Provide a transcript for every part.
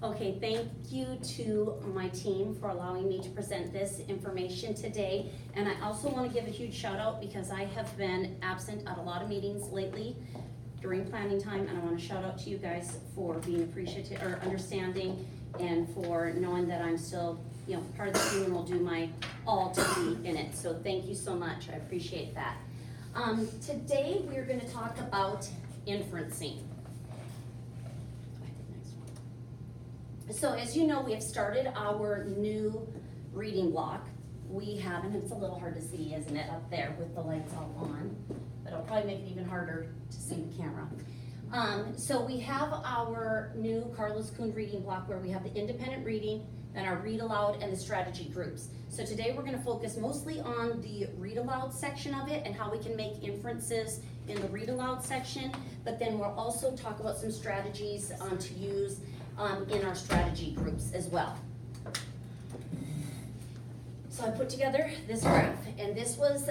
Okay, thank you to my team for allowing me to present this information today. And I also want to give a huge shout out because I have been absent at a lot of meetings lately during planning time, and I want to shout out to you guys for being appreciative or understanding and for knowing that I'm still, part of the team and will do my all to be in it. So thank you so much. I appreciate that. Today we're going to talk about inferencing. So as you know, we have started our new reading block. We have, and it's a little hard to see, isn't it, up there with the lights all on, but it'll probably make it even harder to see the camera. So we have our new Carlos Kuhn reading block where we have the independent reading, then our read aloud and the strategy groups. So today we're gonna focus mostly on the read aloud section of it and how we can make inferences in the read aloud section, but then we'll also talk about some strategies to use in our strategy groups as well. So I put together this graph, and this was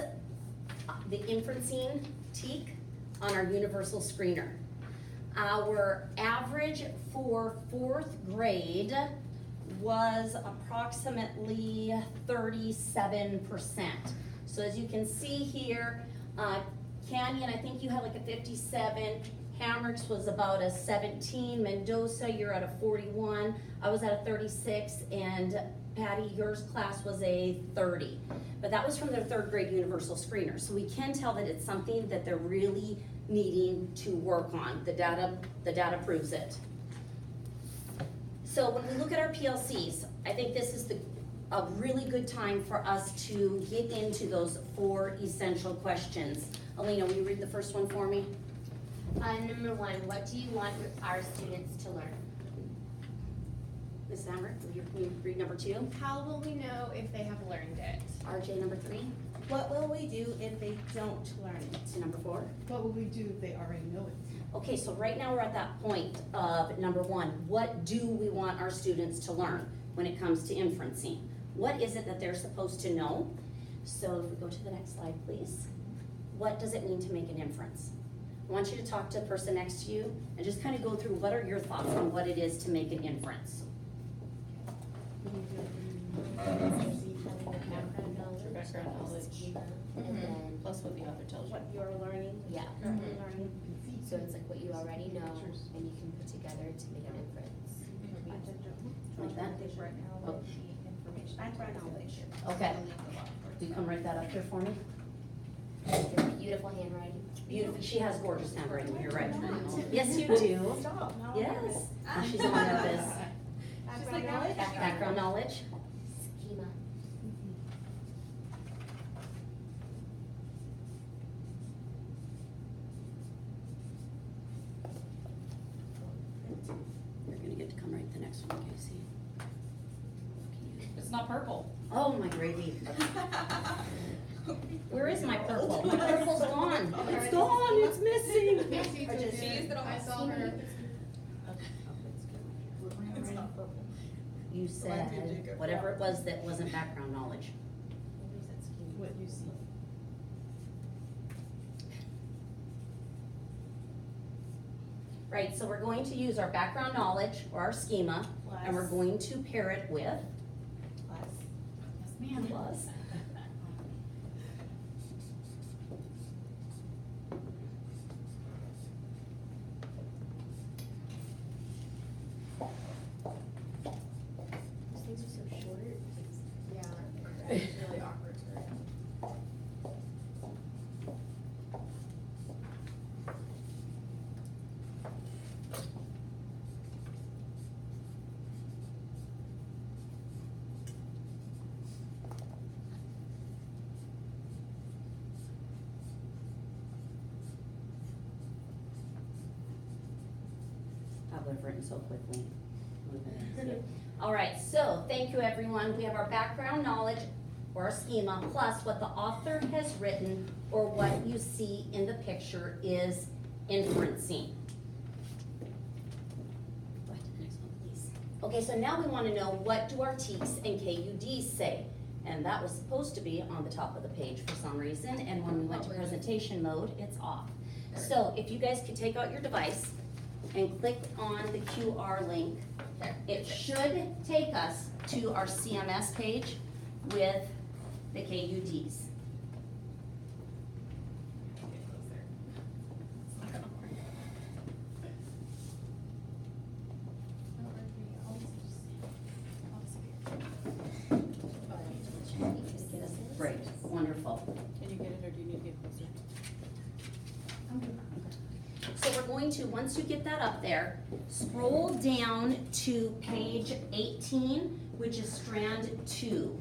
the inferencing TEK on our universal screener. Our average for 4th grade was approximately 37%. So as you can see here, Canyon, I think you had like a 57, Hamricks was about a 17, Mendoza, you're at a 41, I was at a 36, and Patty, yours class was a 30. But that was from their 3rd grade universal screener. So we can tell that it's something that they're really needing to work on. The data proves it. So when we look at our PLCs, I think this is a really good time for us to get into those 4 essential questions. Alina, will you read the first one for me? Number 1, what do you want our students to learn? Ms. Amber, will you read number 2? How will we know if they have learned it? RJ, number 3. What will we do if they don't learn it? To number 4. What will we do if they already know it? Okay, so right now we're at that point of number 1. What do we want our students to learn when it comes to inferencing? What is it that they're supposed to know? So if we go to the next slide, please. What does it mean to make an inference? I want you to talk to the person next to you and just kind of go through what are your thoughts on what it is to make an inference. Background knowledge, and then Plus what the author tells you. What you're learning? yeah. Currently learning? So it's like what you already know, and you can put together to make an inference. Like that? Right now, Oh. the information. Background knowledge. Okay. Do you come write that up here for me? Your beautiful handwriting. Beautiful. She has gorgeous handwriting. You're right. Yes, you do. Stop. Now I'm Yes. nervous. She's on this. Background knowledge? Background knowledge. Schema. You're gonna get to come write the next one, Casey. It's not purple. Oh, my gravy. Where is my purple? My purple's gone. It's gone, it's missing. Or just use it on my saw her. It's not purple. You said whatever it was that wasn't background knowledge. What you see. Right, so we're going to use our background knowledge or our schema, and we're going to pair it with Yes, ma'am. plus. These things are so short. Yeah, it's really awkward to write. I would have written so quickly. All right, so thank you, everyone. We have our background knowledge or our schema plus what the author has written or what you see in the picture is inferencing. Go ahead to the next one, please. Okay, so now we want to know what do our TEKs and KUDs say? And that was supposed to be on the top of the page for some reason, and when we went to presentation mode, it's off. So if you guys could take out your device and click on the QR link. There. It should take us to our CMS page with the KUDs. Great, wonderful. Can you get it or do you need to get closer? So we're going to, once you get that up there, scroll down to page 18, which is strand 2.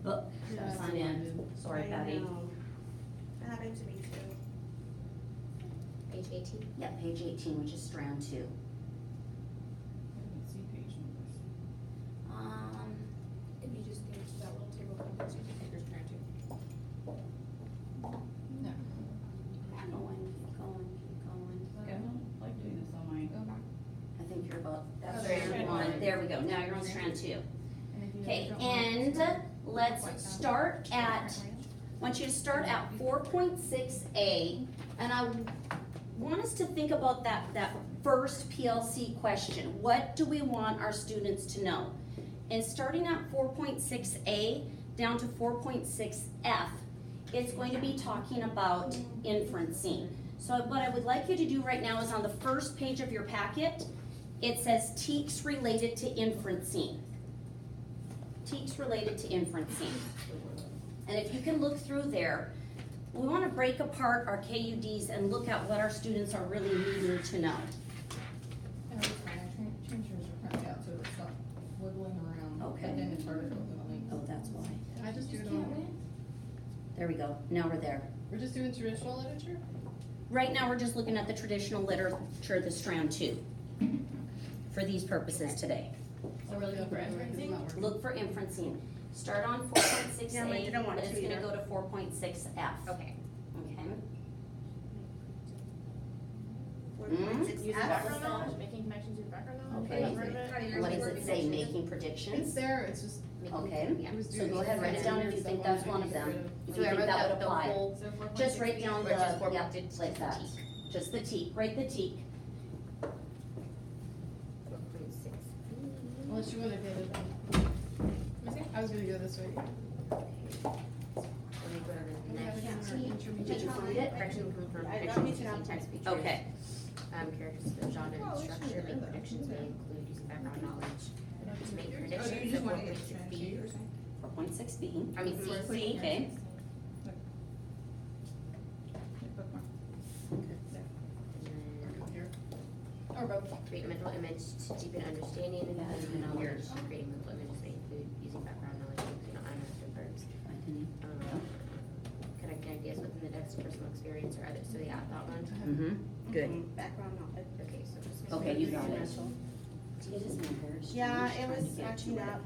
Oh, sign in. Sorry, I Patty. know. That happened to me too. Page 18. Yeah, page 18, which is strand 2. I didn't see page numbers. If you just go to that little table of contents, you can figure strand two. No. Keep going. I don't like doing this on my. I think you're about, that's Oh, there, strand strand 1. one. There we go, now you're on strand 2. And if you Okay, don't want and to- let's start at, I want you to start at 4.6A, and I want us to think about that first PLC question. What do we want our students to know? And starting at 4.6A down to 4.6F, it's going to be talking about inferencing. So what I would like you to do right now is on the first page of your packet, it says TEKS related to inferencing. TEKS related to inferencing. And if you can look through there, we want to break apart our KUDs and look at what our students are really needing to know. And it's fine, I changed yours to print out so it's not wiggling around. Okay. And then it's harder to open the link. Oh, that's why. Can I just do it on, There we go. Now we're there. we're just doing traditional literature? Right now, we're just looking at the traditional literature, the strand 2, for these purposes today. So we're looking for It's inferencing? not working. Look for inferencing. Start on 4.6A, Yeah, I didn't want but it's to gonna either. go to 4.6F. Okay. Okay? 4.6 Using F. background knowledge, making connections with background knowledge? Okay. Is that part of it? What does it say? Making It's predictions? there, it's just, Okay. Yeah. it was So doing. go ahead, write it down if you think that's one of them. If So you I think wrote that would that the apply. whole, So 4.6 Just write down the, Or just yeah, 4.6 like that. teak. Just the teak, write the teak. 4.6. Unless you wanna get it. I was gonna go this way. Let me go to the next teak. Did you find it? Correction confirm I don't predictions need to using know. text features. Okay, Characters of the genre and structure, make predictions may include using background knowledge. To make predictions, so 4.6B. 4.6B. I mean, C. Okay. Here. Or both. Create a mental image to deepen understanding and Yeah, then and here, knowledge. creating mental images may include using background knowledge, including unactive verbs. Connecting ideas within the text, personal experience, or others. So yeah, that one. Mm-hmm, good. Background knowledge. Okay, so just. Okay, you got it. Mental. It is numbers. Yeah, Just it trying was to get acting to it. up.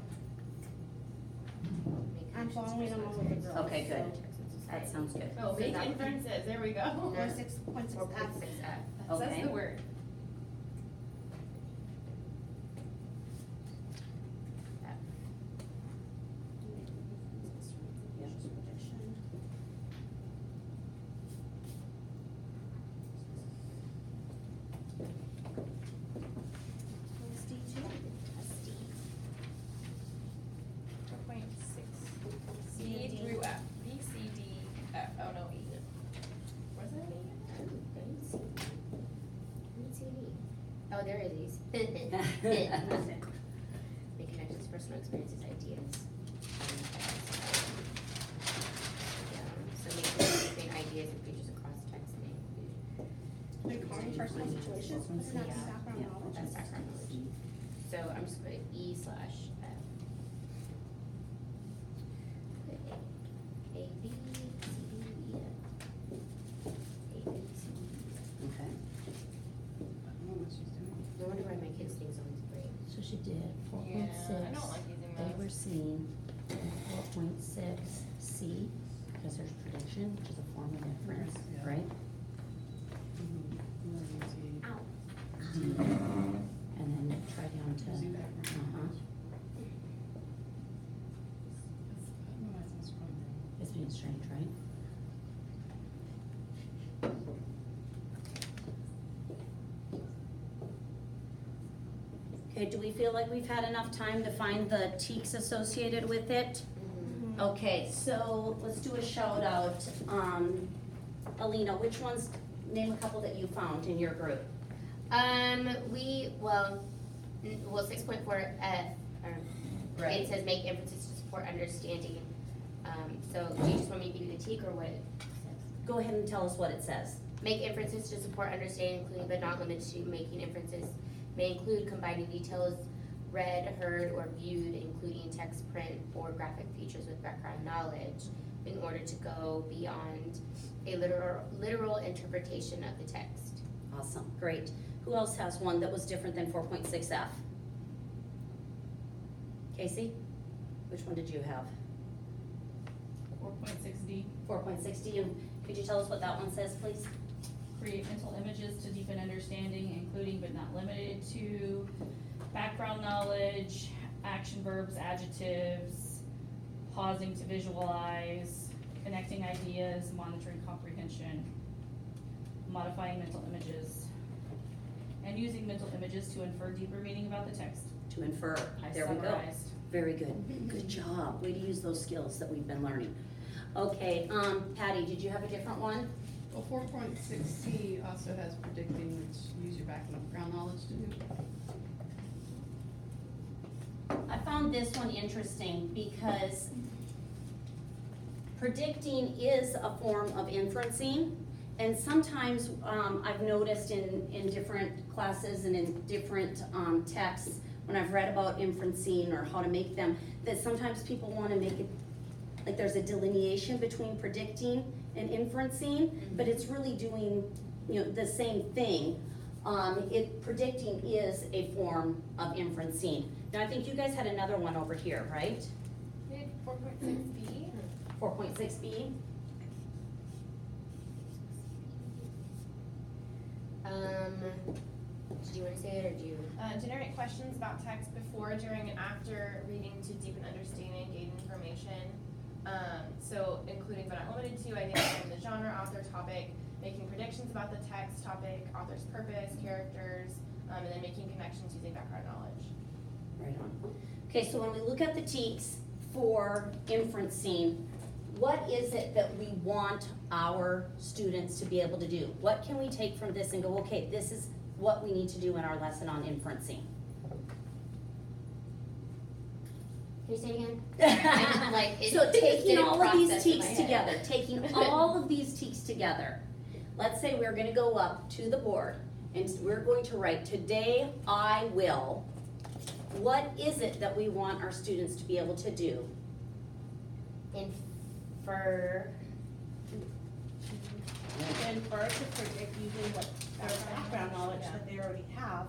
Make I'm connections following with along with the girls. Okay, good. text and That society. sounds good. Oh, So make that- inferences, there we go. No. 4.6 4.6 F. F. That's Okay. the word. C through F. B, C, D, F. Oh, no, E. Where's that E? I didn't see an E. Oh, there it is. Make connections, personal experiences, ideas. Yeah, so making ideas and features across text may include. Recalling personal situations, isn't that Yeah. background Yeah. knowledge? That's background knowledge. So I'm just putting E/F. Put A, B, C, D, E, F. A, B, C, D, E, F. Okay. I don't know what she's doing. No wonder why my kids think someone's great. So she did Yeah, I don't like using They were those. seeing 4.6C, because there's prediction, which is a form of inference, Yeah. right? Ow. D, and then try down to, Using background. uh-huh, I don't know why it's not scrolling down. it's being strange Okay, do we feel like we've had enough time to find the teaks associated with it? Okay, so let's do a shout out. Alina, which ones, name a couple that you found in your group. Well, 6.4 F, it says make emphasis to support understanding. So do you just want me to give you the teak or what it says? Go ahead and tell us what it says. Make inferences to support understanding, including but not limited to making inferences may include combining details read, heard, or viewed, including text, print, or graphic features with background knowledge in order to go beyond a literal interpretation of the text. Awesome, great. Who else has one that was different than 4.6F? Casey, which one did you have? 4.6D, 4.6D, and could you tell us what that one says, please? create mental images to deepen understanding, including but not limited to background knowledge, action verbs, adjectives, pausing to visualize, connecting ideas, monitoring comprehension, modifying mental images, and using mental images to infer deeper meaning about the text. To infer, I there we go. summarized. Very good, good job, way to use those skills that we've been learning. Okay, Patty, did you have a different one? Well, 4.6C also has predicting, which use your background knowledge to do. I found this one interesting because predicting is a form of inferencing. And sometimes, I've noticed in different classes and in different, texts, when I've read about inferencing or how to make them, that sometimes people wanna make it, like there's a delineation between predicting and inferencing, but it's really doing, the same thing. Predicting is a form of inferencing. Now, I think you guys had another one over here, right? We had 4.6B. 4.6B? Did you want to say it or do you? Generate questions about text before, during, and after reading to deepen understanding, gain information. So including but not limited to identifying the genre, author, topic, making predictions about the text, topic, author's purpose, characters, and then making connections using background knowledge. Right on. Okay, so when we look at the teaks for inferencing, what is it that we want our students to be able to do? What can we take from this and go, okay, this is what we need to do in our lesson on inferencing? Can you say it again? I'm like, it So just taking didn't all of these process in my teaks head. together, taking all of these teaks together. Let's say we're gonna go up to the board and we're going to write, today I will. What is it that we want our students to be able to do? Infer. Infer to predict using what background knowledge that they already have.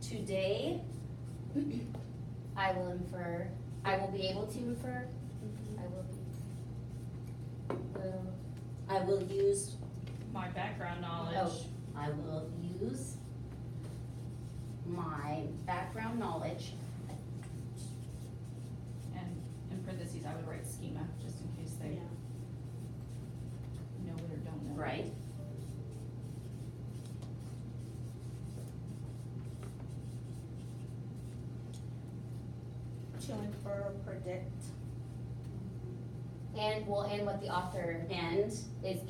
Today, I will infer. I will be able to infer. I will be. I will use, My background knowledge, Oh. I will use my background knowledge, and in parentheses, I would write schema, just in case they know it or don't know. right? To infer, predict. And what the author And, gives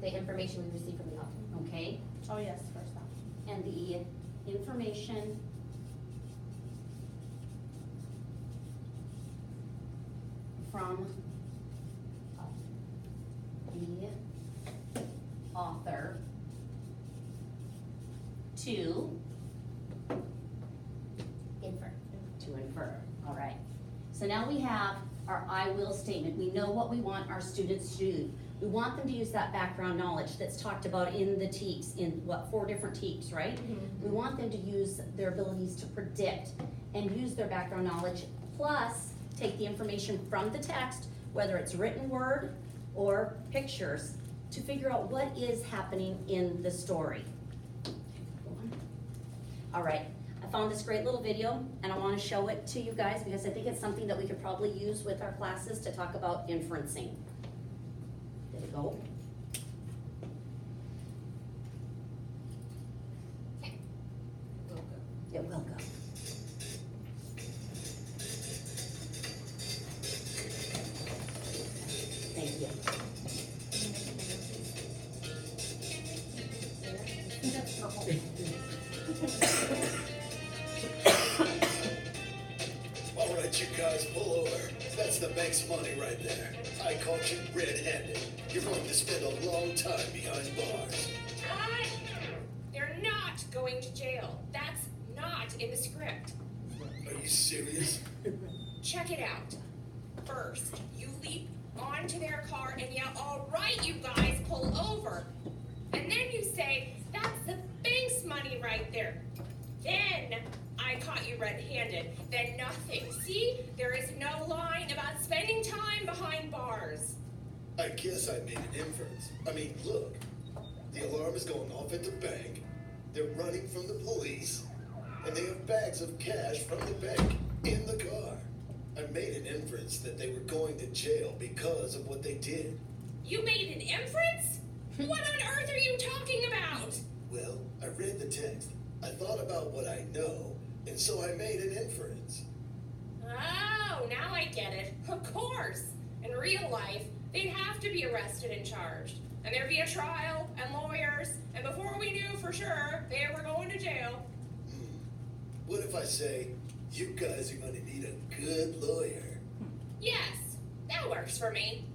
the information we receive from the author. okay, Oh, yes, first off. and the information from the author to infer, all right. So now we have our I will statement. We know what we want our students to do. We want them to use that background knowledge that's talked about in the teaks, in 4 different teaks, right? We want them to use their abilities to predict and use their background knowledge, plus take the information from the text, whether it's written word or pictures, to figure out what is happening in the story. All right, I found this great little video and I wanna show it to you guys because I think it's something that we could probably use with our classes to talk about inferencing. There we go. All right, you guys, pull over. That's the bank's money right there. I caught you red-handed. You're going to spend a long time behind bars. They're not going to jail. That's not in the script. Are you serious? Check it out. First, you leap onto their car and yell, "All right, you guys, pull over." And then you say, "That's the bank's money right there." Then I caught you red-handed. Then nothing. See, there is no line about spending time behind bars. I guess I made an inference. I mean, look. The alarm is going off at the bank. They're running from the police. And they have bags of cash from the bank in the car. I made an inference that they were going to jail because of what they did. You made an inference? What on earth are you talking about? Well, I read the text. I thought about what I know, and so I made an inference. Oh, now I get it. Of course. In real life, they'd have to be arrested and charged. And there'd be a trial and lawyers, and before we knew for sure, they were going to jail. What if I say, you guys are going to need a good lawyer? Yes, that works for me.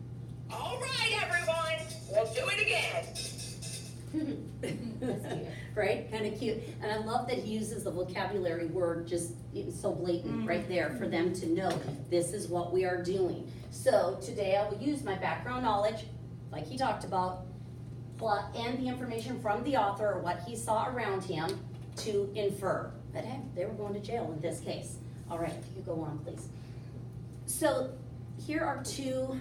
All right, everyone, we'll do it again. Right, kinda cute, and I love that he uses the vocabulary word just so blatant right there for them to know this is what we are doing. So today I will use my background knowledge, like he talked about, and the information from the author or what he saw around him to infer that, hey, they were going to jail in this case. All right, you go on, please. So here are two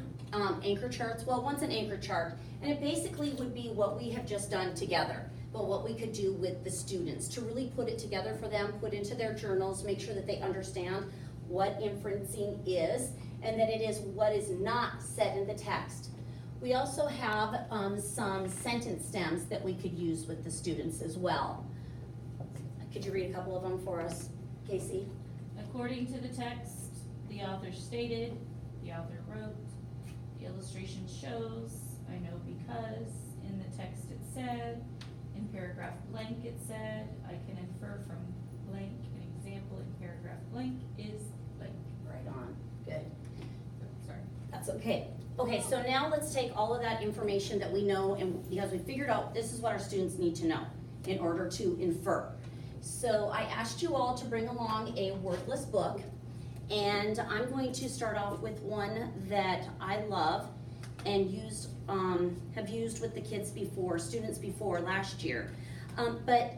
anchor charts. Well, one's an anchor chart, and it basically would be what we have just done together, but what we could do with the students to really put it together for them, put into their journals, make sure that they understand what inferencing is, and that it is what is not said in the text. We also have some sentence stems that we could use with the students as well. Could you read a couple of them for us, Casey? According to the text, the author stated, the author wrote, the illustration shows, I know because, in the text it said, in paragraph blank it said, I can infer from blank, an example in paragraph blank is blank. Right on, good. Sorry. That's okay. Okay, so now let's take all of that information that we know, and because we figured out this is what our students need to know in order to infer. So I asked you all to bring along a wordless book, and I'm going to start off with one that I love and have used with the kids before, students before last year. But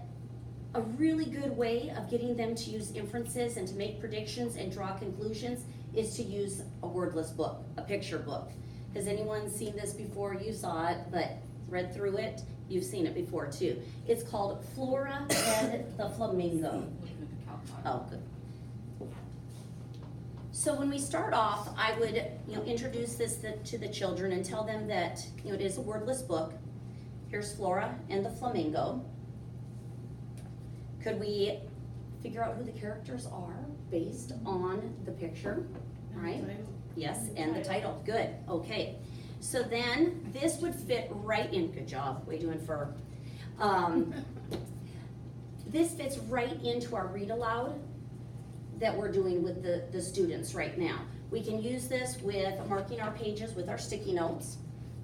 a really good way of getting them to use inferences and to make predictions and draw conclusions is to use a wordless book, a picture book. Has anyone seen this before? You saw it, but read through it. You've seen it before too. It's called Flora and the Flamingo. Looking at the calc. Oh, good. So when we start off, I would, introduce this to the children and tell them that, it is a wordless book. Here's Flora and the Flamingo. Could we figure out who the characters are based on the picture, right? Yes, and the title, good, okay. So then, this would fit right in, good job, way to infer. This fits right into our read aloud that we're doing with the students right now. We can use this with marking our pages with our sticky notes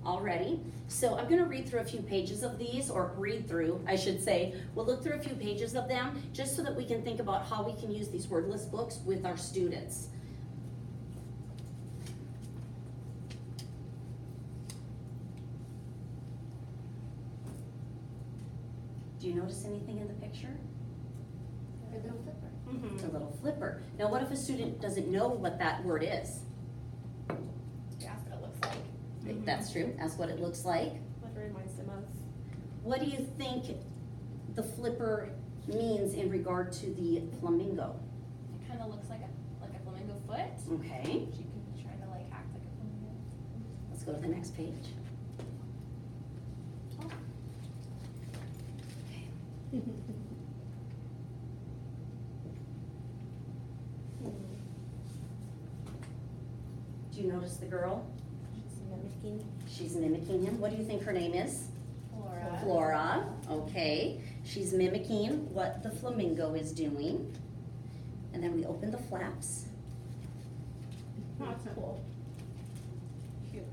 already. So I'm gonna read through a few pages of these, or read through, I should say. We'll look through a few pages of them, just so that we can think about how we can use these wordless books with our students. Do you notice anything in the picture? A little flipper. It's a little flipper. Now, what if a student doesn't know what that word is? You ask what it looks like. That's true. Ask what it looks like. What it reminds them of. What do you think the flipper means in regard to the flamingo? It kind of looks like a flamingo foot. Okay, She could be trying to act like a flamingo. let's go to the next page. Do you notice the girl? She's mimicking She's mimicking him. What do you think her name is? Flora. Flora, okay. She's mimicking what the flamingo is doing. And then we open the flaps. Oh, that's cool. Cute.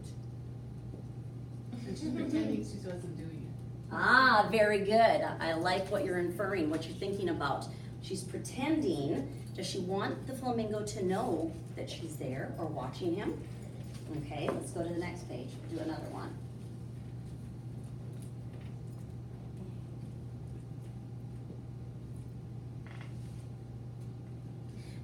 And she's pretending she wasn't doing it. Ah, very good. I like what you're inferring, what you're thinking about. She's pretending. Does she want the flamingo to know that she's there or watching him? Okay, let's go to the next page. Do another one.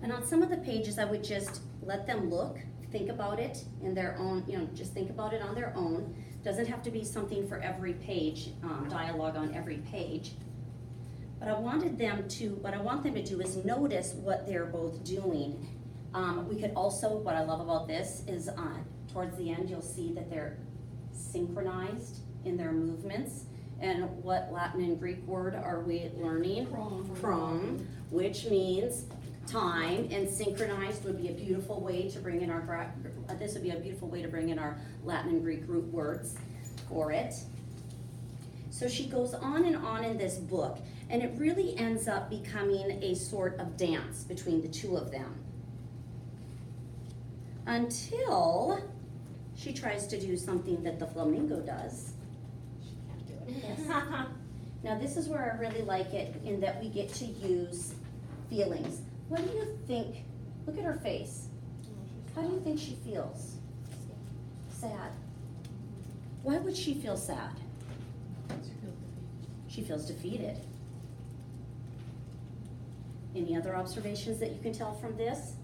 And on some of the pages, I would just let them look, think about it in their own, just think about it on their own. Doesn't have to be something for every page, dialogue on every page. But what I want them to do is notice what they're both doing. We could also, what I love about this is towards the end, you'll see that they're synchronized in their movements. And what Latin and Greek word are we learning? Chron, which means time, and synchronized would be a beautiful way to bring in our, this would be a beautiful way to bring in our Latin and Greek root words for it. So she goes on in this book, and it really ends up becoming a sort of dance between the two of them. Until she tries to do something that the flamingo does. She can't do it. Yes. Now this is where I really like it, in that we get to use feelings. What do you think? Look at her face. How do you think she feels? Sad. Why would she feel sad? She feels defeated. Any other observations that you can tell from this?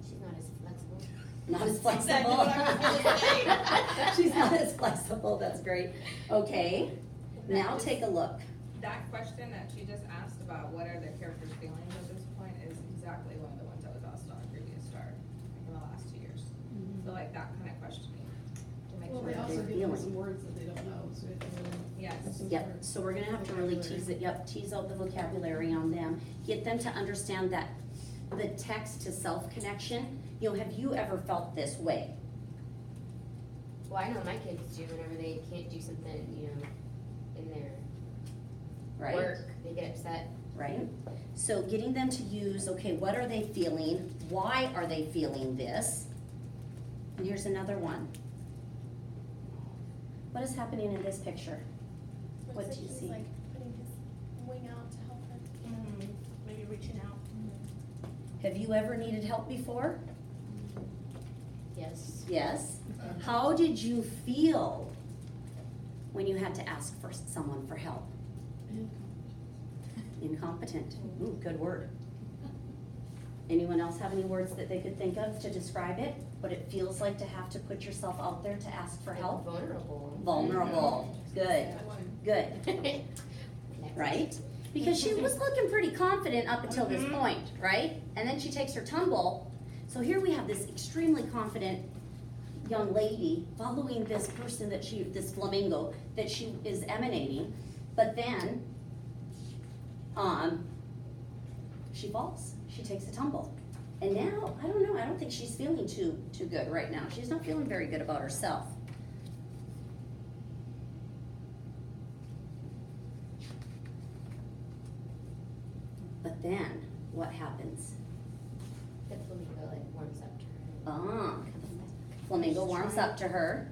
She's not as flexible. Not as flexible. Exactly what I was She's not as flexible, that's great. Okay, now take a look. That question that she just asked about what are the characters' feelings at this point is exactly one of the ones that was asked on a previous star, like in the last 2 years. So like that kind of questioning to make Well, sure. they also they're give them some feeling. words that they don't know, so we have to really. Yes. Yep, so we're gonna have to really tease out the vocabulary on them, get them to understand that the text to self connection, have you ever felt this way? Well, I know my kids do whenever they can't do something, in their Right? work, they get upset. Right? So getting them to use, okay, what are they feeling? Why are they feeling this? And here's another one. What is happening in this picture? What do you see? Like putting his wing out to help her. Maybe reaching out. Have you ever needed help before? Yes. Yes. How did you feel when you had to ask for someone for help? Incompetent. Ooh, good word. Anyone else have any words that they could think of to describe it? What it feels like to have to put yourself out there to ask for help? Vulnerable. Vulnerable. Good. Good. Right? Because she was looking pretty confident up until this point, right? And then she takes her tumble. So here we have this extremely confident young lady following this person this flamingo that she is emanating, but then she falls. She takes a tumble. And now, I don't know, I don't think she's feeling too good right now. She's not feeling very good about herself. But then, what happens? The flamingo like warms up to her. Flamingo warms up to her.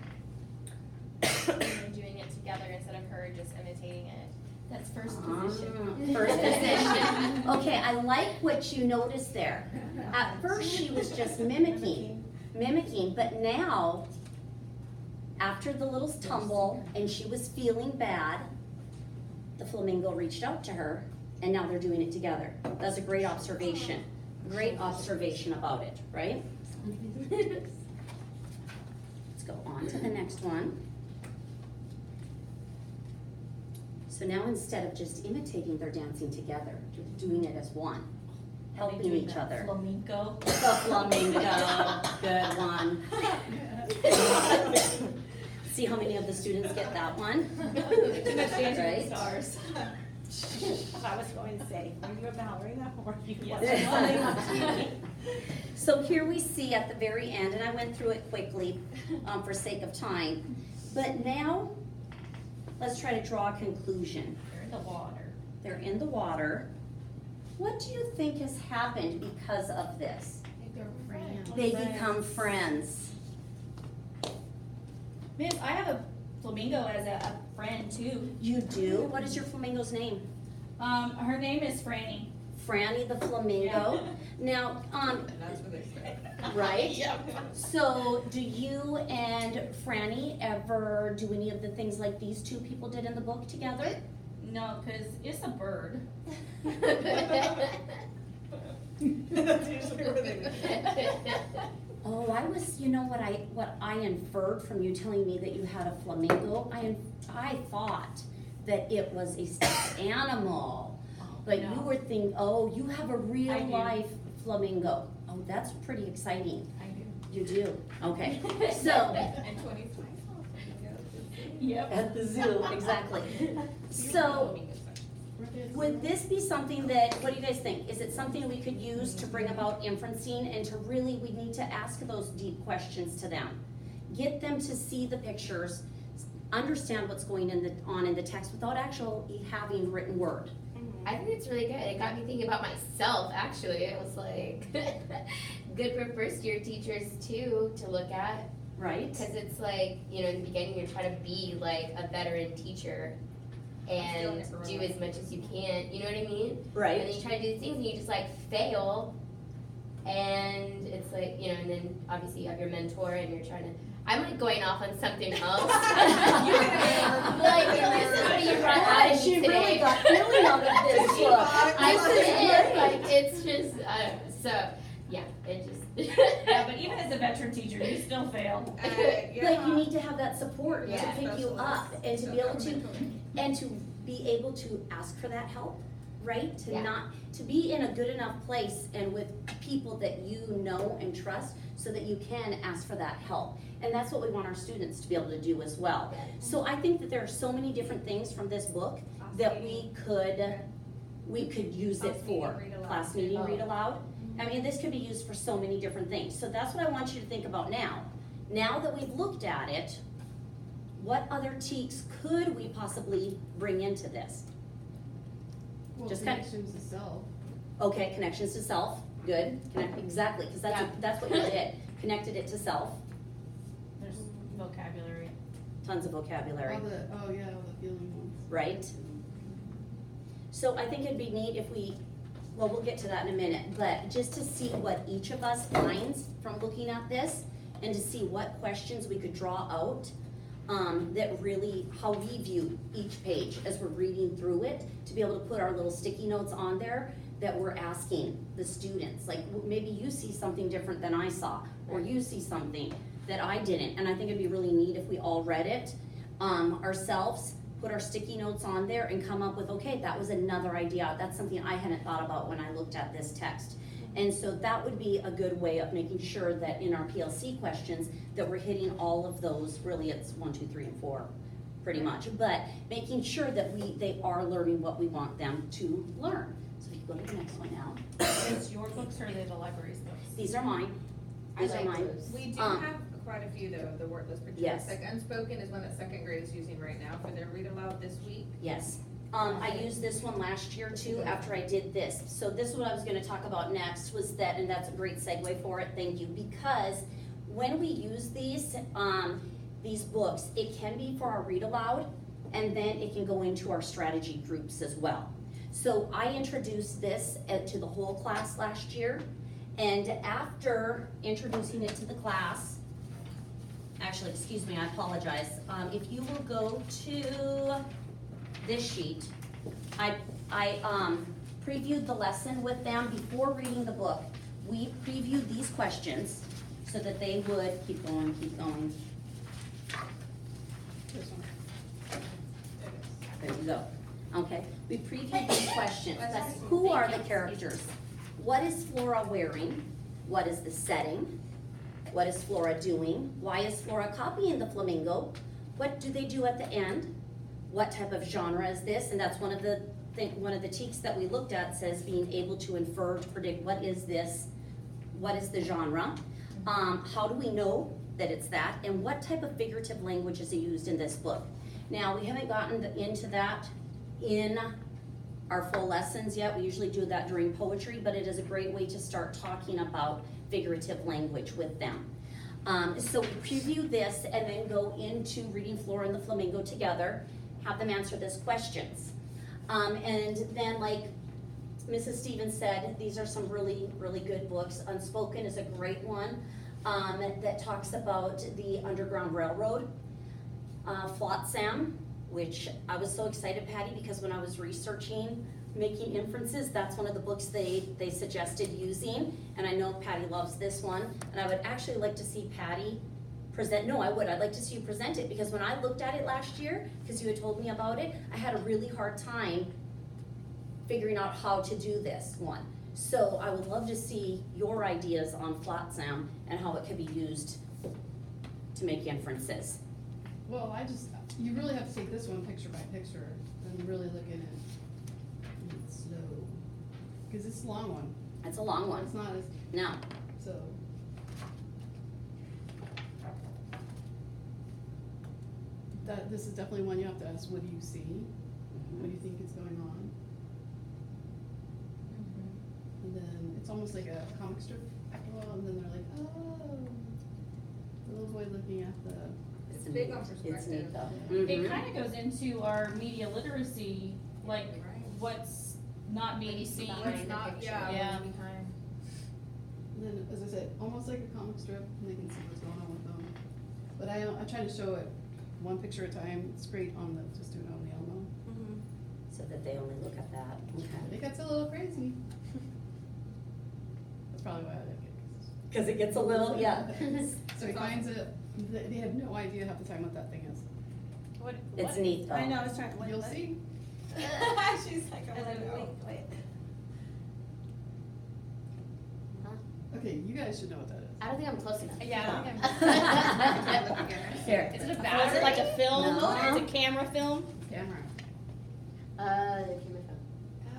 They're doing it together instead of her just imitating it. That's first position. First position. Okay, I like what you noticed there. At first, she was just mimicking, but now, after the little tumble and she was feeling bad, the flamingo reached out to her, and now they're doing it together. That's a great observation. Great observation about it, right? Let's go on to the next one. So now instead of just imitating, they're dancing together, doing it as one, helping each other. Flamenco. The flamingo, good one. See how many of the students get that one? Right? Stars. I was going to say, are you a ballerina or you Yes. So here we see at the very end, and I went through it quickly for sake of time, but now let's try to draw a conclusion. They're in the water. They're in the water. What do you think has happened because of this? They're friends. They become friends. Miss, I have a flamingo as a friend too. You do? What is your flamingo's name? Her name is Franny. Franny the flamingo. Now, And that's what they say. right? So, do you and Franny ever do any of the things like these two people did in the book together? No, cause it's a bird. That's usually where they Oh, I was, you know what I inferred from you telling me that you had a flamingo? I thought that it was a stuffed animal. But you No. were thinking, oh, you have a real I do. life flamingo. Oh, that's pretty exciting. I do. You do, okay. So, And 20 Yep. at the zoo, exactly. So, would this be something that, what do you guys think? Is it something we could use to bring about inferencing and to really, we need to ask those deep questions to them? Get them to see the pictures, understand what's going on in the text without actually having written word. I think it's really good. It got me thinking about myself, actually. It was like, good for first year teachers too, to look at. Right? Because it's like, you know, in the beginning, you're trying to be like a veteran teacher and do as much as you can, you know what I mean? And then Right? you try to do these things and you just like fail. And it's like, you know, and then obviously you have your mentor and you're trying to, I'm like going off on something else. Like, this is what you brought out of me She today. really got feeling out of this book. I did, like, it's just, so, yeah, it just. Yeah, but even as a veteran teacher, you still fail. Like, you need to have that support to Yeah. pick you up and to be able to, and to be able to ask for that help, right? To Yeah. not, to be in a good enough place and with people that you know and trust so that you can ask for that help. And that's what we want our students to be able to do as well. So I think that there are so many different things from this book that we could use it Class meeting, for. read aloud. Class meeting, read aloud. I mean, this could be used for so many different things. So that's what I want you to think about now. Now that we've looked at it, what other teaks could we possibly bring into this? Well, Just kind- connections to self. Okay, connections to self, good, exactly, because Yeah. that's what you did. Connected it to self, There's vocabulary. tons of vocabulary, All the feeling ones. right? So I think it'd be neat if we'll get to that in a minute, but just to see what each of us finds from looking at this and to see what questions we could draw out, that really, how we view each page as we're reading through it, to be able to put our little sticky notes on there that we're asking the students. Like, maybe you see something different than I saw, or you see something that I didn't, and I think it'd be really neat if we all read it ourselves, put our sticky notes on there and come up with, okay, that was another idea, that's something I hadn't thought about when I looked at this text. And so that would be a good way of making sure that in our PLC questions, that we're hitting all of those, really it's 1, 2, 3, and 4, pretty much. But making sure that they are learning what we want them to learn. So if you go to the next one now. It's your books or are they the library's books? These are mine. I These are like mine. those. We do Um, have quite a few though, of the wordless pictures. Yes. Like Unspoken is one that second grade is using right now for their read aloud this week. Yes. I used this one last year too, after I did this. So this is what I was gonna talk about next, was that, and that's a great segue for it, thank you. Because when we use these books, it can be for our read aloud, and then it can go into our strategy groups as well. So I introduced this to the whole class last year, and after introducing it to the class, actually, excuse me, I apologize. If you will go to this sheet, I previewed the lesson with them before reading the book. We previewed these questions so that they would, keep going, This one. there you go. Okay, we previewed these questions. That's, who are the characters? What is Flora wearing? What is the setting? What is Flora doing? Why is Flora copying the flamingo? What do they do at the end? What type of genre is this? And that's one of the teaks that we looked at, says being able to infer, to predict what is this, what is the genre? How do we know that it's that? And what type of figurative language is used in this book? Now, we haven't gotten into that in our full lessons yet. We usually do that during poetry, but it is a great way to start talking about figurative language with them. So we preview this and then go into reading Flora and the Flamingo together, have them answer these questions. And then, like Mrs. Stevens said, these are some really, really good books. Unspoken is a great one that talks about the Underground Railroad. Flotsam, which I was so excited, Patty, because when I was researching making inferences, that's one of the books they suggested using, and I know Patty loves this one, and I would actually like to see Patty present, I'd like to see you present it, because when I looked at it last year, because you had told me about it, I had a really hard time figuring out how to do this one. So I would love to see your ideas on Flotsam and how it could be used to make inferences. Well, you really have to take this one picture by picture and really look at it. It's slow. Because it's a long one. It's a long one. It's not as, No. so. This is definitely one you have to ask, what do you see? What do you think is going on? And then it's almost like a comic strip after a while, and then they're like, oh, the little boy looking at the. It's big on It's perspective. neat though. It Mhm. kind of goes into our media literacy, like what's not being seen. Behind the not- picture. Yeah. Behind. And then, as I said, almost like a comic strip, and they can see what's going on with them. But I try to show it one picture at a time. It's great on the, just do it on the Elmo. So that they only look at that. Okay. It gets a little crazy. That's probably why I like it. Because it gets a little, yeah. So he finds it, they have no idea half the time what that thing is. What? It's neat though. I know, I was trying to. You'll see. She's like, I'm like, wait. Okay, you guys should know what that is. I don't think I'm close enough. Yeah, I don't think I'm. Here. Is it a Or battery? is it like a film? No. Or is it camera film? Camera. The camera phone.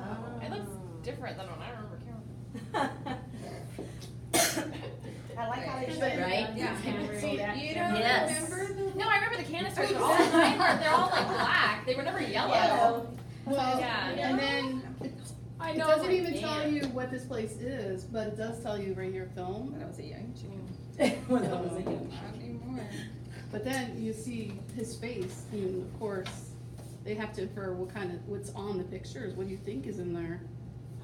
Oh, it looks different than when I remember camera. I like how they show Right? it. Yeah. You don't Yes. remember the? No, I remember the canisters, but all the time they're all like black. They were never yellow. Well, Yeah. and then I it know. doesn't like, even tell man. you what this place is, but it does tell you right here, film. When I was a young chicken. When I was a young- Not anymore. But then you see his face, and of course, they have to infer what's on the pictures. What do you think is in there?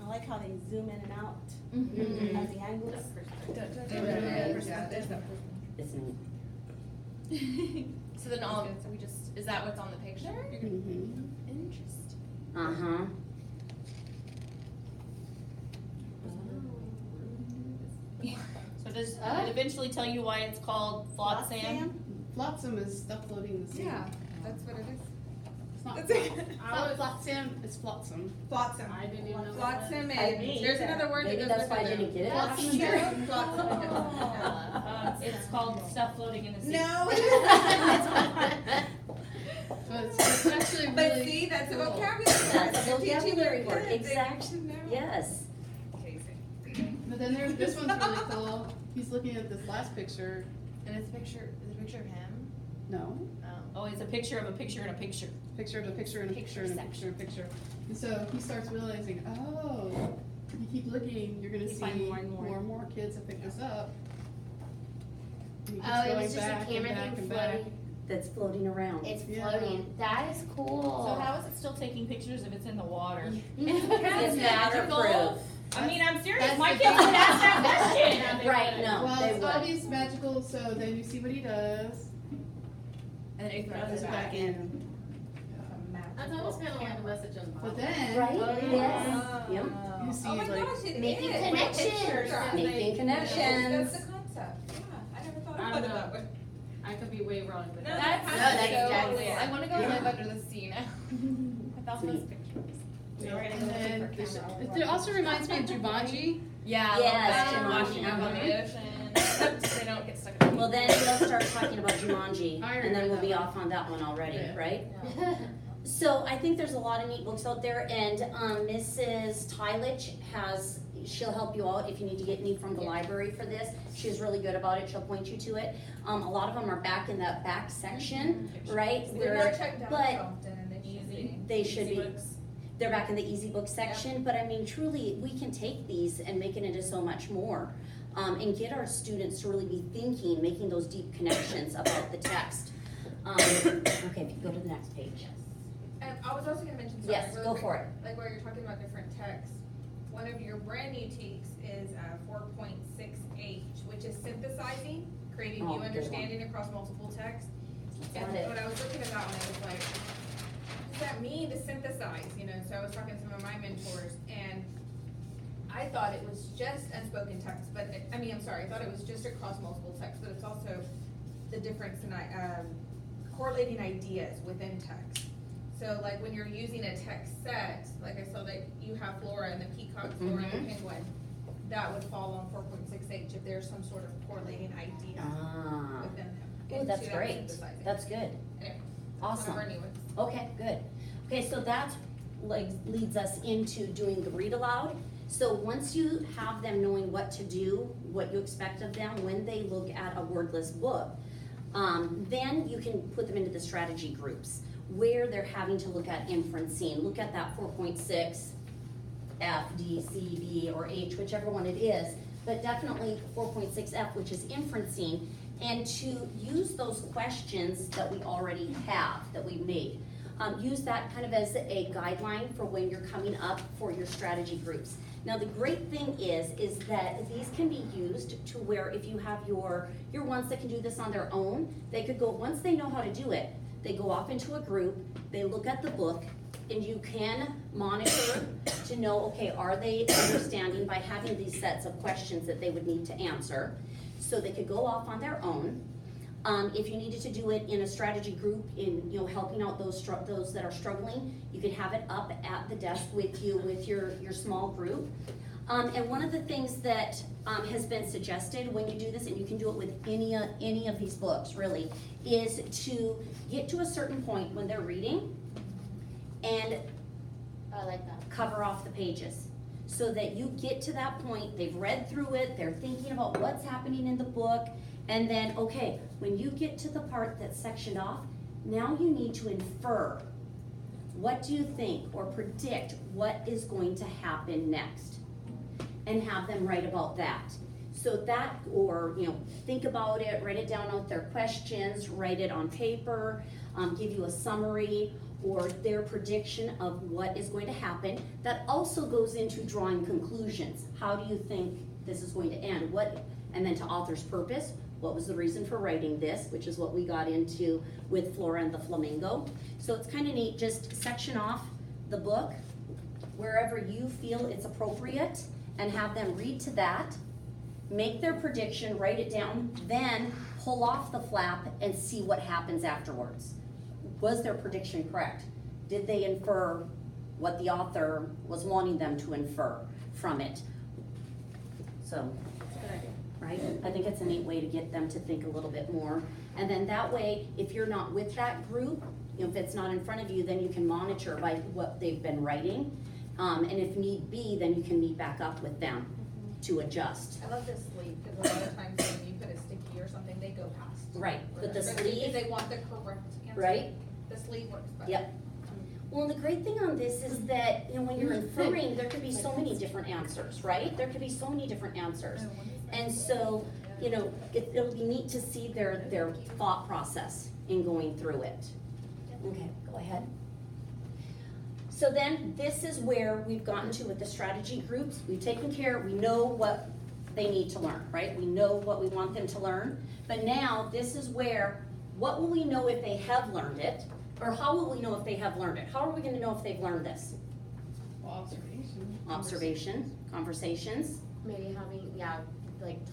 I like how they zoom in and out Mhm. at the angles. It's neat. So then all, so we just, is that what's on the picture? Mhm. Interesting. Uh-huh. So does it eventually tell you why it's called Flotsam? Flotsam is stuff floating in the sea. Yeah, that's what it is. It's not That's it. flotsam, it's flotsam. Flotsam. I didn't know. Flotsam I and, mean, there's another word that Maybe goes that's with why I it. didn't get it. Flotsam and jetsam. Flotsam. It's called stuff floating in the sea. No. But it's actually really. But see, that's a cool. vocabulary word. That's a You're teaching vocabulary your word, kids, they exact- should know. Yes. But then this one's really cool. He's looking at this last picture. And it's a picture of him? No, Oh, it's a picture of a picture in a picture. picture of a picture and a picture and a picture and a picture. And so he starts realizing, oh, you keep looking, you're gonna You see find more and more. more and more kids have picked this up. And he keeps Oh, it going was just a back and camera back thing and back. floating. That's floating around. It's Yeah. floating. That is cool. So how is it still taking pictures if it's in the water? It's magical. waterproof. I mean, I'm serious. That's My the kids thing. would ask that question. Right, no, Well, they it's would. obvious magical, so then you see what he does. And then he Throws it back in. That's almost kind of like a message on the But then. Right, Oh, yes. Yep. You see Oh my like. gosh, it Making is. connections. Making connections. That's the concept, yeah, I never thought I about don't it know. that way. I could be way wrong, but No, that's. that's that's so exactly cool. I wanna go Yeah. live under the sea now. I thought those pictures. And then it also reminds me of Jumanji. Yeah. Yes, Washing Jumanji. up on the ocean, except they don't get stuck in the Well, then we'll start talking about Jumanji, I and then remember we'll be that off on that one already, Yeah. right? So I think there's a lot of neat books out there, and Mrs. Tylich she'll help you out if you need to get any from the Yeah. library for this. She's really good about it, she'll point you to it. A lot of them are back in that back section, right? They're Where- not checked out but often and they should be. they should Easy be. books. They're back in the easy book section, but I mean, truly, we can take these and make it into so much more. And get our students to really be thinking, making those deep connections about the text. Okay, if you go to the next page. And I was also gonna mention, sorry. Yes, really go quick, for it. Like while you're talking about different texts, one of your brand new tweaks is 4.6H, which is synthesizing, creating Oh, new good understanding across multiple texts. And Got it. when I was looking at that one, I was like, what does that mean to synthesize, you know? So I was talking to some of my mentors, and I thought it was just unspoken text, but, I'm sorry, I thought it was just across multiple texts, but it's also the difference in, correlating ideas within text. So like when you're using a text set, like I saw that you have Flora and the peacock, Flora and the penguin, that would fall on 4.6H if there's some sort of correlating idea Ah, within them. oh, that's into that great, synthesizing. that's good, Anyway, that's awesome. one of our new ones. Okay, good. Okay, so that like leads us into doing the read aloud. So once you have them knowing what to do, what you expect of them when they look at a wordless book, then you can put them into the strategy groups where they're having to look at inferencing, look at that 4.6, F, D, C, B, or H, whichever one it is, but definitely 4.6F, which is inferencing, and to use those questions that we already have, that we made. Use that kind of as a guideline for when you're coming up for your strategy groups. Now, the great thing is that these can be used to where if you have your ones that can do this on their own, they could go, once they know how to do it, they go off into a group, they look at the book, and you can monitor to know, okay, are they understanding by having these sets of questions that they would need to answer? So they could go off on their own. If you needed to do it in a strategy group, in helping out those that are struggling, you could have it up at the desk with you with your small group. And one of the things that has been suggested when you do this, and you can do it with any of these books really, is to get to a certain point when they're reading and I like that. cover off the pages. So that you get to that point, they've read through it, they're thinking about what's happening in the book, and then, okay, when you get to the part that's sectioned off, now you need to infer. What do you think or predict what is going to happen next? And have them write about that. So that, or, think about it, write it down out their questions, write it on paper, give you a summary, or their prediction of what is going to happen. That also goes into drawing conclusions. How do you think this is going to end? And then to author's purpose, what was the reason for writing this, which is what we got into with Flora and the Flamingo. So it's kind of neat, just section off the book wherever you feel it's appropriate and have them read to that, make their prediction, write it down, then pull off the flap and see what happens afterwards. Was their prediction correct? Did they infer what the author was wanting them to infer from it? So, right? I think it's a neat way to get them to think a little bit more. And then that way, if you're not with that group, if it's not in front of you, then you can monitor by what they've been writing. And if need be, then you can meet back up with them to adjust. I love this sleeve, because a lot of times when you put a sticky or something, they go past. Right, but the Especially sleeve, if they want the correct answer. right? The sleeve works better. Yep. Well, and the great thing on this is that, when you're inferring, there could be so many different answers, right? There could be so many different answers. And so, it'll be neat to see their thought process in going through it. Okay, go ahead. So then, this is where we've gotten to with the strategy groups. We've taken care, we know what they need to learn, right? We know what we want them to learn. But now, this is where, what will we know if they have learned it? Or how will we know if they have learned it? How are we gonna know if they've learned this? Observation. Observation, conversations, Maybe having,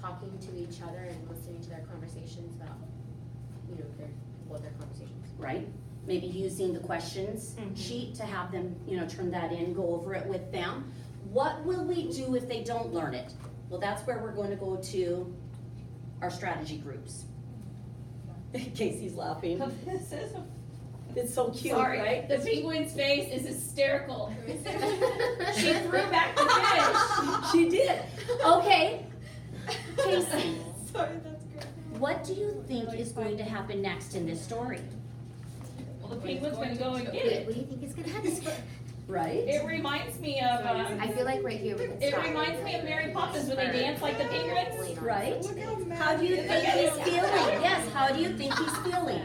talking to each other and listening to their conversations about, their conversations. right? Maybe using the questions sheet to have them, turn that in, go over it with them. What will we do if they don't learn it? Well, that's where we're going to go to our strategy groups. Casey's laughing. This is It's so cute, Sorry, right? the penguin's face is hysterical. She threw back the fish. She did. Okay, Casey, Sorry, that's good. what do you think is going to happen next in this story? Well, the penguin's gonna go and get What it. do you think is gonna happen? Right? It reminds me of, I feel like right here we can it stop. reminds me of Mary Poppins when they dance like the penguins. Right? Look how mad How do you he is. think he's feeling? Yes, how do you think he's feeling?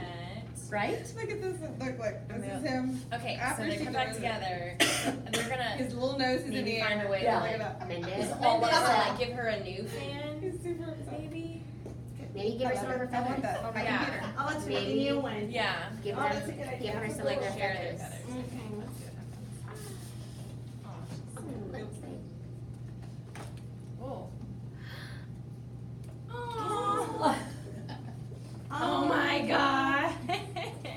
Right? Look at this, look like, this is him. Okay, so After they she come back throws it. together, and they're gonna His little nose is in the maybe air. find a way Yeah. to like Look at that. Mend It's it. all mend it or upset. like give her a new fan. He's super excited. Maybe. Maybe give her some of her I like feathers. that. I Yeah. can get her. I'll let you Maybe- make a new one. Yeah. Give Oh, her, that's a good idea. give her some Like of her share their feathers. feathers. Let's see. Oh. Oh my god.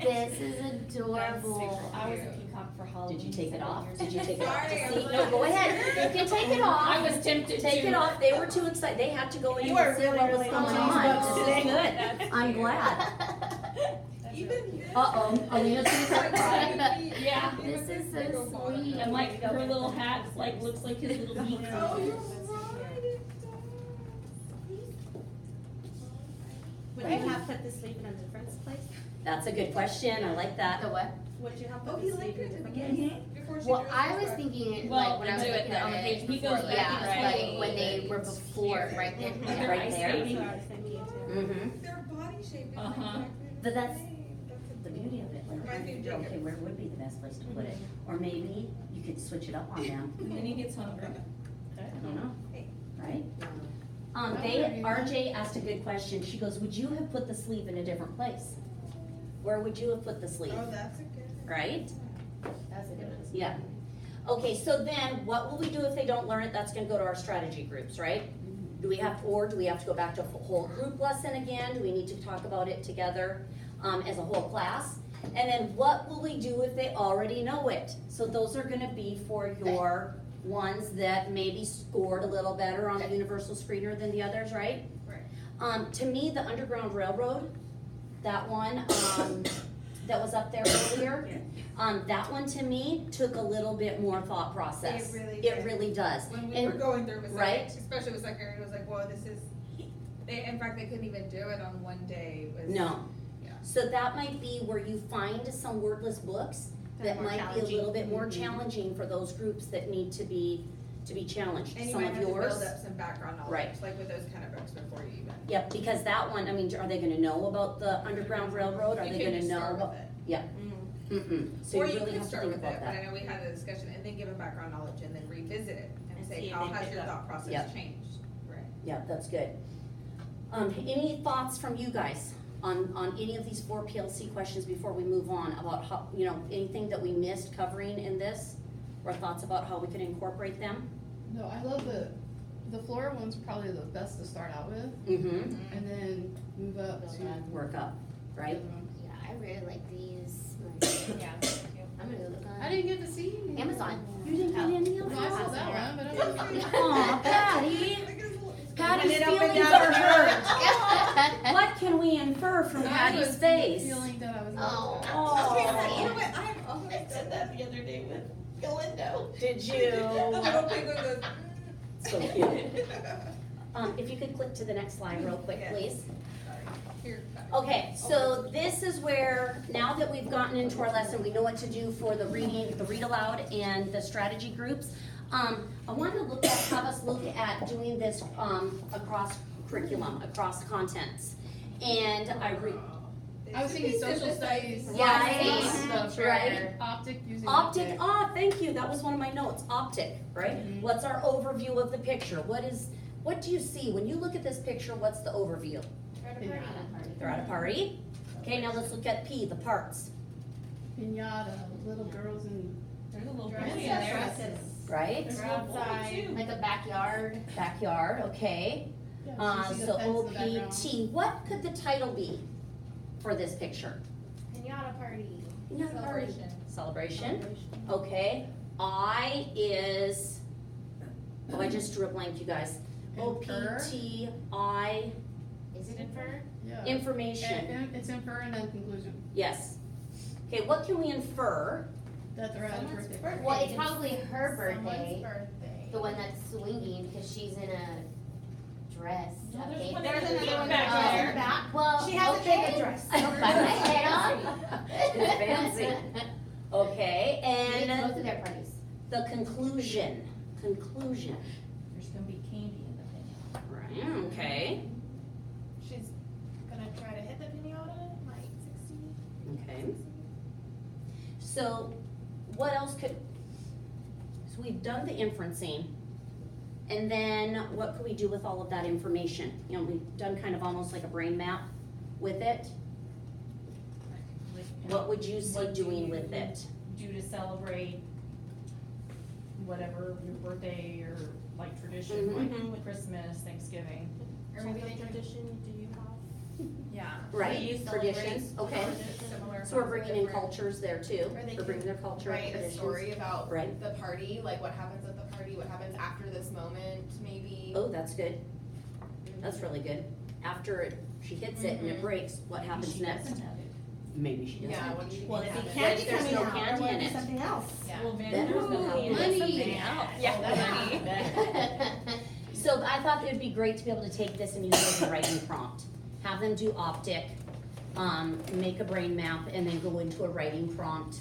This is adorable. I was a peacock for Halloween. Did you take it 7 off? years Did you ago. take it off to Sorry, see? I'm No, go ahead. You can take it off. I was tempted to. Take it off. They were too excited. They had to go in You and are see really, what was really going on on. these This books is today. good. I'm glad. Even this. Uh-oh, Alina's gonna start crying. Yeah. This is so sweet. And like her little hat like looks like his little beak. Oh, you're right, it Would you have put the sleeve in a different place? That's a good question. I like The that. what? Would you have does. Oh, put he the sleeve liked in it a at the different beginning. place? Before she Well, drew I his was breath. thinking, Well, like, when I was do it looking on the at page it. before, Yeah, right? like, when they were before, right there. When they're Right ice there. skating. That's what I was thinking too. Mm-hmm. Their body shape is Uh-huh. exactly But the that's same. That's the beauty of it. Like, Reminds me of Jacob. okay, where would be the best place to put it? Or maybe you could switch it up on them. And then he gets hungry. I don't know. Hey. Right? Oh, RJ asked a good question. She goes, would you have put the sleeve in a different place? Where would you have put the sleeve? Oh, that's a good. Right? That's a good one. Yeah. Okay, so then what will we do if they don't learn it? That's gonna go to our strategy groups, right? Do we have to go back to a whole group lesson again? Do we need to talk about it together, as a whole class? And then what will we do if they already know it? So those are gonna be for your ones that maybe scored a little better on the universal screener than the others, right? Right. To me, the Underground Railroad, that one, that was up there earlier, that one to me took a little bit more thought process. It really It did. really does. When we And- were going through, it was right? like, especially with secretary, it was like, whoa, this is, in fact, they couldn't even do it on one day. It was- No. Yeah. So that might be where you find some wordless books that more might be a challenging. little bit more Mhm. challenging for those groups that need to be challenged. And you Some might of have to yours. build up some background knowledge, Right. like with those kind of books before you even. Yep, because that one, I mean, are they gonna know about the Underground Railroad? Are You they can gonna just know start about? with it. Yeah. Mm-mm. So Or you you really could have to start think with it, about but I that. know we had a discussion, and then give them background knowledge and then revisit it and And say, see if how they has pick your up. thought process Yep. changed? Right. Yeah, that's good. Any thoughts from you guys on any of these 4 PLC questions before we move on about how, anything that we missed covering in this? Or thoughts about how we could incorporate them? No, I love the Flora one's probably the best to start out with, Mm-hmm. and then move up to. Work up, right? the other ones. Yeah, I really like these. Yeah. I'm gonna go look I on didn't get to see any. Amazon. You didn't get any of No, I saw them? that one, but I didn't see. Aw, Patty. Patty's it up and feelings down are her hurt. What can we infer from I Patty's was face? feeling that I was. Oh. Oh, You know what, I'm almost. I said that the other day with Galindo. did The you? little penguin goes. So cute. If you could click to the next slide real quick, Yes. please. Here. Okay, so this is where, now that we've gotten into our lesson, we know what to do for the reading, the read aloud and the strategy groups. I wanted to have us look at doing this, across curriculum, across contents. And I was thinking social studies. Right, right. Optic using. Optic, thank you, that was one of my notes, optic, right? Mhm. What's our overview of the picture? What do you see? When you look at this picture, what's the overview? They're at a party. Okay, now let's look at P, the parts, Pinata, little girls and. There's a little Dresses. boy in there. Dresses. right? There's a little boy Outside. too. like a backyard. Backyard, okay. Yeah, you see the So fence in the background. OPT, what could the title be for this picture? Pinata party. You know, party. Celebration, okay. I is, I just drew a blank, you guys. Infer. OPTI, Is it infer? Yeah. information, It's infer and then conclusion. yes. Okay, what can we infer? That they're at a Someone's birthday. birthday. Well, it's probably her Someone's birthday, birthday. the one that's swinging, because she's in a dress. No, a there's cape. one There's in the another one back back there. there. Back. Well, She has a okay. cape dress. By my head on. It's fancy. Okay, It's and most of their parties. the conclusion. There's gonna be candy in the thing. Right, okay, She's gonna try to hit the pinata, like 60. okay. So what else could, so we've done the inferencing. And then what could we do with all of that information? You know, we've done kind of almost like a brain map with it. What would you see What do doing you with it? Do to celebrate whatever your birthday or like tradition, Mhm. like Christmas, Thanksgiving. Or maybe What they can, tradition do you have? yeah. Right, Maybe celebrate traditions, okay. similar So we're kinds of bringing in different- cultures there too. Or they We're bringing can their culture, Write a traditions. story about Right. the party, like what happens at the party, what happens after this moment, maybe. Oh, that's good. That's really good. After she hits it and it Mhm. breaks, what Maybe happens she next? doesn't have it. Maybe she doesn't. Yeah, when she Well, can if have it it. can't But be there's coming no out, candy or in do it. something else. Yeah. Well, Then vendors who's know gonna how to have get money? something out. Yeah. So I thought it would be great to be able to take this and use it as a writing prompt. Have them do optic, make a brain map, and then go into a writing prompt.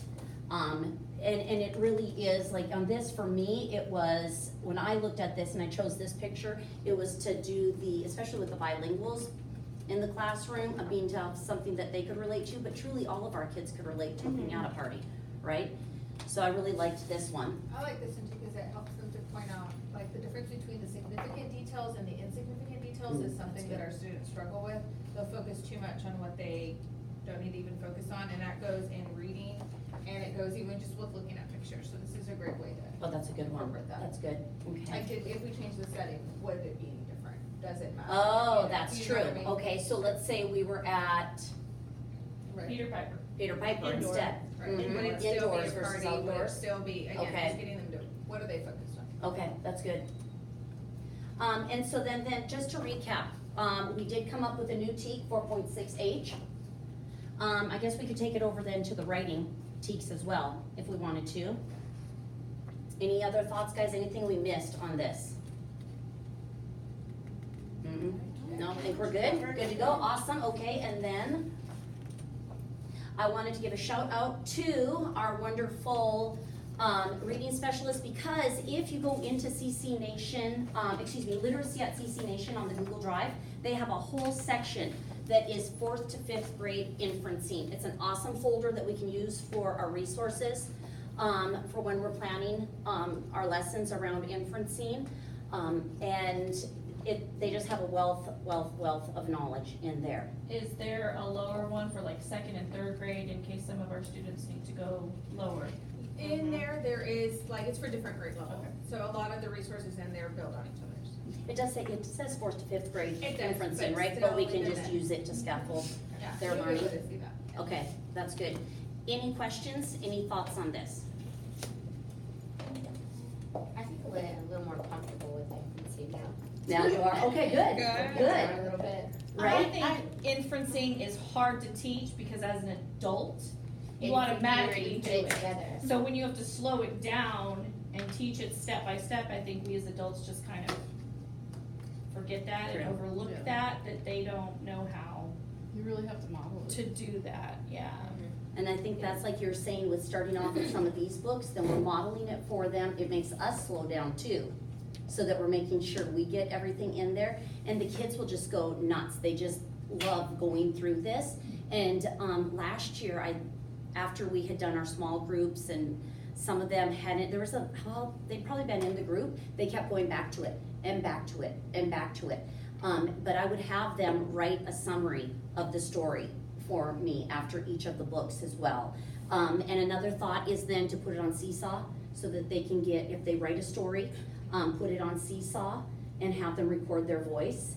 And it really is, like on this, for me, it was, when I looked at this and I chose this picture, it was to do the, especially with the bilinguals in the classroom, of being to have something that they could relate to, but truly all of our kids could relate to a piñata party, right? So I really liked this one. I like this one too, because it helps them to point out, like, the difference between the significant details and the insignificant details is something that our students struggle with. They'll focus too much on what they don't need to even focus on, and that goes in reading, and it goes even just with looking at pictures, so this is a great way to. Oh, that's a good one. Incorporate that. That's good, okay. Like, if we change the setting, would it be any different? Does it matter? Oh, You know, that's you true. know what I mean? Okay, so let's say we were at Right. Peter Piper. Peter Piper Indoor. instead. Right, Mhm. would it still Indoors be a versus party, would it outdoors? still be, again, Okay. just getting them to, what are they focused on? Okay, that's good. And so then just to recap, we did come up with a new TEK 4.6H. I guess we could take it over then to the writing TEKs as well, if we wanted to. Any other thoughts, guys? Anything we missed on this? No, I think we're good? Good to go, awesome, okay, and then I wanted to give a shout out to our wonderful reading specialist, because if you go into CC Nation, Literacy at CC Nation on the Google Drive, they have a whole section that is 4th to 5th grade inferencing. It's an awesome folder that we can use for our resources, for when we're planning our lessons around inferencing. And they just have a wealth of knowledge in there. Is there a lower one for like 2nd and 3rd grade in case some of our students need to go lower? In there is, like, it's for different grade levels, so a lot of the resources in there build on each other's. It does say, it says 4th to 5th grade It does, inferencing, but right? But we still can just within it. use it to scaffold. Yeah, They're you'll be able learning. to see that. Okay, that's good. Any questions, any thoughts on this? I think a little more comfortable with it now. Now you are, okay, good, Good. good, A little bit. right? I think inferencing is hard to teach because as an adult, you It's automatically easier to do put it. together. So when you have to slow it down and teach it step by step, I think we as adults just kind of forget that and True. overlook Yeah. that they don't know how You really have to model it. to do that, yeah. And I think that's like you're saying with starting off with some of these books, then we're modeling it for them. It makes us slow down too, so that we're making sure we get everything in there. And the kids will just go nuts. They just love going through this. And last year, after we had done our small groups and some of them hadn't, they'd probably been in the group, they kept going back to it and back to it and back to it. But I would have them write a summary of the story for me after each of the books as well. And another thought is then to put it on Seesaw so that they can get, if they write a story, put it on Seesaw and have them record their voice.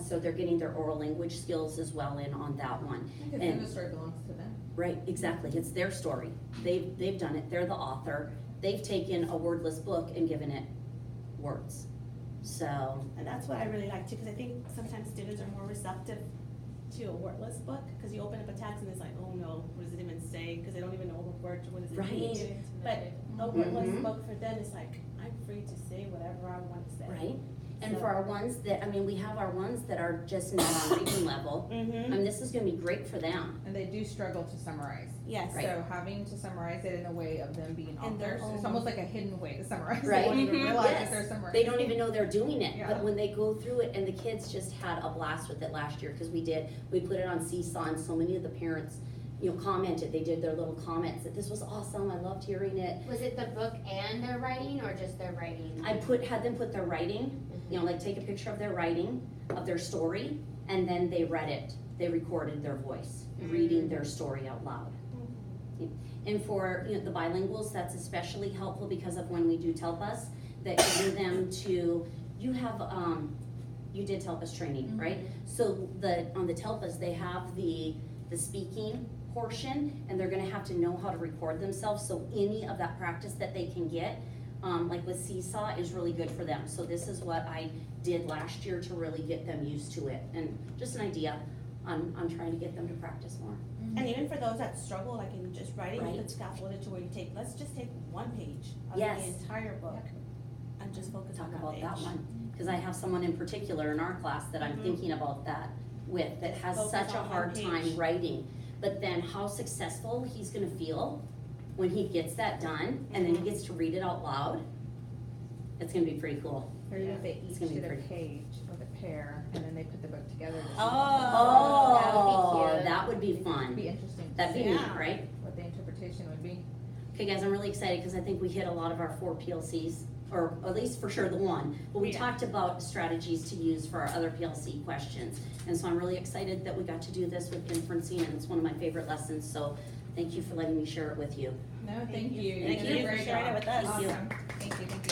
So they're getting their oral language skills as well in on that one. Because And- then the story belongs to them. Right, exactly, it's their story. They've done it, they're the author. They've taken a wordless book and given it words. So, And that's what I really like too, because I think sometimes students are more receptive to a wordless book, because you open up a text and it's like, oh no, what does it even say? because they don't even know what word, what does it Right. mean. But what Mhm. spoke for them is like, I'm free to say whatever I want to say. Right? And So- for our ones that, I mean, we have our ones that are just not on reading level. I Mm-hmm, mean, this is gonna be great for them. And they do struggle to summarize. yes. Right. So having to summarize it in a way of them being In their authors, it's own- almost like a hidden way to summarize. Right. They won't even Mhm. realize Yes. that they're summarizing. They don't even know they're doing it, Yeah. but when they go through it, and the kids just had a blast with it last year, cause we put it on Seesaw, and so many of the parents, commented, they did their little comments, that this was awesome, I loved hearing it. Was it the book and their writing, or just their writing? I had them put their writing, like take a picture of their writing, of their story, and then they read it. They recorded their voice, reading their story out loud. And for, the bilinguals, that's especially helpful because of when we do TELPUS, that getting them to, you have, you did TELPUS training, right? So on the TELPUS, they have the speaking portion, and they're gonna have to know how to record themselves, so any of that practice that they can get, like with Seesaw, is really good for them. So this is what I did last year to really get them used to it, and just an idea, I'm trying to get them to practice more. And even for those that struggle, like in just writing, you Right. could scaffold it to where you let's just take one page of Yes. the entire book and just focus Talk on that about page. that one, cause I have someone in particular in our class that I'm Mhm. thinking about that with, that has Focus such a on one hard time page. writing. But then how successful he's gonna feel when he gets that done, and then he gets to read it out loud. It's gonna be pretty cool. Or even if they It's each gonna be did a pretty- page with a pair, and then they put the book together. to see Oh, cute. that would be It'd be fun. interesting to That'd be see neat, Yeah. right? what the interpretation would be. Okay, guys, I'm really excited, cause I think we hit a lot of our 4 PLCs, or at least for sure the one. But we Yeah. talked about strategies to use for our other PLC questions. And so I'm really excited that we got to do this with inferencing, and it's one of my favorite lessons, so thank you for letting me share it with you. No, thank you. Thank did a you. great for sharing it job. with us. Thank you. Awesome. Thank you, thank you.